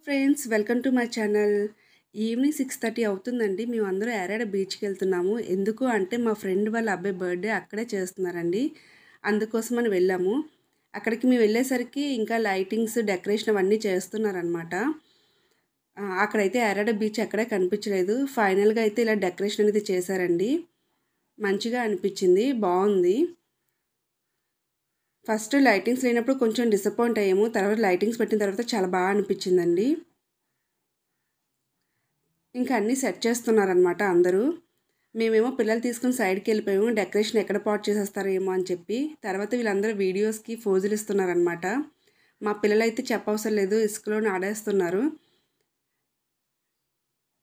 Friends, welcome to my channel. Evening 6:30 అవుతుందండి. మేమందరం యారాడ బీచ్‌కి వెళ్తున్నాము. ఎందుకు అంటే మా ఫ్రెండ్ వాళ్ళ అబ్బాయి బర్త్‌డే అక్కడే చేస్తున్నారండి. అందుకోసమని వెళ్ళాము. అక్కడికి మేము వెళ్ళేసరికి ఇంకా లైటింగ్స్, డెకరేషన్ అవన్నీ చేస్తున్నారనమాట. అక్కడైతే యారాడ బీచ్ ఎక్కడా కనిపించలేదు. ఫైనల్‌గా అయితే ఇలా డెకరేషన్ అనేది చేశారండి. మంచిగా అనిపించింది. బావుంది. ఫస్ట్ లైటింగ్స్ లేనప్పుడు కొంచెం డిసప్పాయింట్ అయ్యాము. తర్వాత లైటింగ్స్ పెట్టిన తర్వాత చాలా బాగా అనిపించిందండి. ఇంకా అన్నీ సెట్ చేస్తున్నారనమాట అందరూ. మేమేమో పిల్లలు తీసుకొని సైడ్కి వెళ్ళిపోయాము. డెకరేషన్ ఎక్కడ పాడు చేసేస్తారేమో అని చెప్పి. తర్వాత వీళ్ళందరూ వీడియోస్కి ఫోజులు ఇస్తున్నారనమాట. మా పిల్లలైతే చెప్పవసరం లేదు, ఇసుకలోనే ఆడేస్తున్నారు.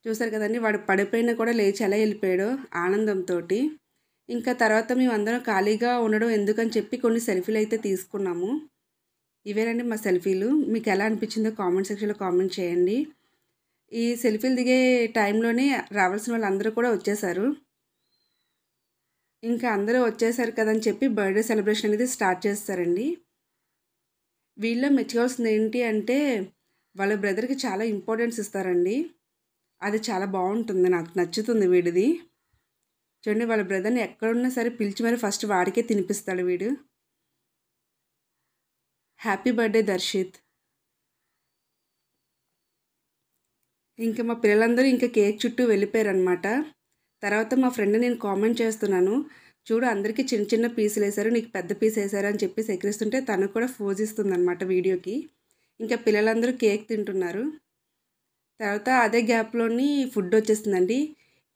చూసారు కదండి, వాడు పడిపోయినా కూడా లేచి ఎలా వెళ్ళిపోయాడో ఆనందంతో. ఇంకా తర్వాత మేమందరం ఖాళీగా ఉండడం ఎందుకని చెప్పి కొన్ని సెల్ఫీలు అయితే తీసుకున్నాము. ఇవేనండి మా సెల్ఫీలు. మీకు ఎలా అనిపించిందో కామెంట్ సెక్షన్లో కామెంట్ చేయండి. ఈ సెల్ఫీలు దిగే టైంలోనే రావాల్సిన వాళ్ళందరూ కూడా వచ్చేసారు. ఇంకా అందరూ వచ్చేసారు కదని చెప్పి బర్త్డే సెలబ్రేషన్ అనేది స్టార్ట్ చేస్తారండి. వీళ్ళలో మెచ్చుకోవాల్సింది ఏంటి అంటే వాళ్ళ బ్రదర్కి చాలా ఇంపార్టెన్స్ ఇస్తారండి. అది చాలా బాగుంటుంది, నాకు నచ్చుతుంది వీడిది. చూడండి, వాళ్ళ బ్రదర్ని ఎక్కడున్నా సరే పిలిచి మరి ఫస్ట్ వాడికే తినిపిస్తాడు వీడు. Happy birthday Darshit. ఇంకా మా పిల్లలందరూ ఇంకా కేక్ చుట్టూ వెళ్ళిపోయారనమాట. తర్వాత మా ఫ్రెండ్ నేను కామెంట్ చేస్తున్నాను, చూడు అందరికీ చిన్న చిన్న పీసులు వేశారు, నీకు పెద్ద పీస్ వేశారు అని చెప్పేసి ఎక్కిరిస్తుంటే తను కూడా ఫోజ్ ఇస్తుందన్నమాట వీడియోకి. ఇంకా పిల్లలందరూ కేక్ తింటున్నారు. తర్వాత అదే గ్యాప్లోని ఫుడ్ వచ్చేస్తుందండి.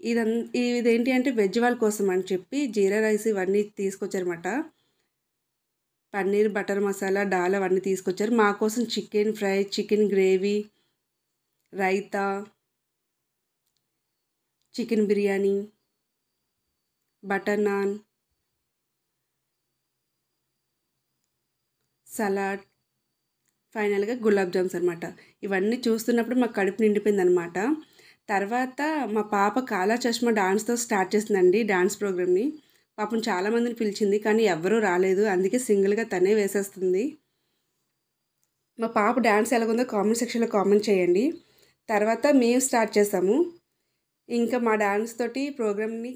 ఇదేంటి అంటే వెజ్ వాళ్ళ కోసం అని చెప్పి జీరా రైస్ ఇవన్నీ తీసుకొచ్చారన్నమాట. పన్నీర్ బటర్ మసాలా డాల్ అవన్నీ తీసుకొచ్చారు. మా కోసం chicken fry, chicken gravy, raita, chicken biryani, butter non, salad, ఫైనల్గా గులాబ్ జామ్స్ అనమాట. ఇవన్నీ చూస్తున్నప్పుడు మాకు కడుపు నిండిపోయిందనమాట. తర్వాత మా పాప కాలా చష్మా డాన్స్తో స్టార్ట్ చేసిందండి డాన్స్ ప్రోగ్రామ్ని. పాపం చాలామందిని పిలిచింది కానీ ఎవ్వరూ రాలేదు. అందుకే సింగిల్గా తనే వేసేస్తుంది. మా పాప డాన్స్ ఎలాగుందో కామెంట్ సెక్షన్లో కామెంట్ చేయండి. తర్వాత మేము స్టార్ట్ చేసాము. ఇంకా మా డాన్స్ తోటి ప్రోగ్రామ్ని